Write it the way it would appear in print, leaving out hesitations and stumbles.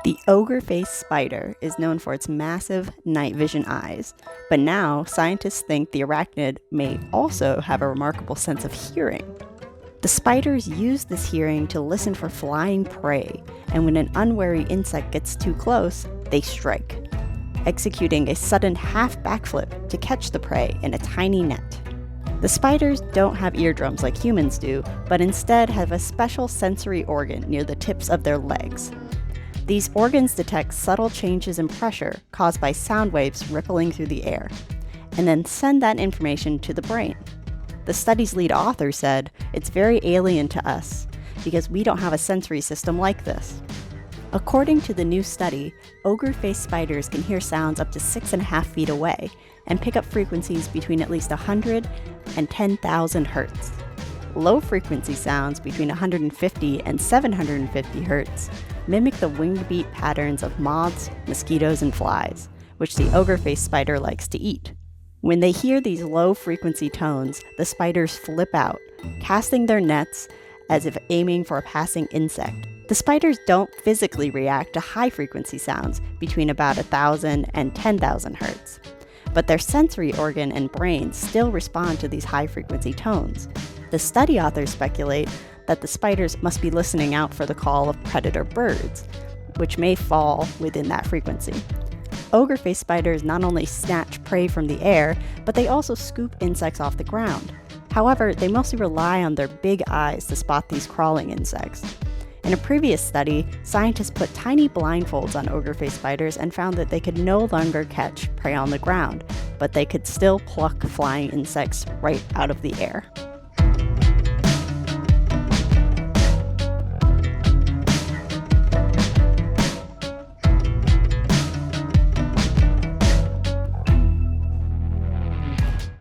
The ogre-faced spider is known for its massive night vision eyes, but now scientists think the arachnid may also have a remarkable sense of hearing. The spiders use this hearing to listen for flying prey, and when an unwary insect gets too close, they strike, executing a sudden half backflip to catch the prey in a tiny net. The spiders don't have eardrums like humans do, but instead have a special sensory organ near the tips of their legs. These organs detect subtle changes in pressure caused by sound waves rippling through the air, and then send that information to the brain. The study's lead author said, "It's very alien to us, because we don't have a sensory system like this." According to the new study, ogre-faced spiders can hear sounds up to 6.5 feet away and pick up frequencies between at least 100 and 10,000 hertz. Low-frequency sounds between 150 and 750 hertz mimic the winged beat patterns of moths, mosquitoes, and flies, which the ogre-faced spider likes to eat. When they hear these low-frequency tones, the spiders flip out, casting their nets as if aiming for a passing insect. The spiders don't physically react to high-frequency sounds between about 1,000 and 10,000 hertz, but their sensory organ and brain still respond to these high-frequency tones. The study authors speculate that the spiders must be listening out for the call of predator birds, which may fall within that frequency. Ogre-faced spiders not only snatch prey from the air, but they also scoop insects off the ground. However, they mostly rely on their big eyes to spot these crawling insects. In a previous study, scientists put tiny blindfolds on ogre-faced spiders and found that they could no longer catch prey on the ground, but they could still pluck flying insects right out of the air.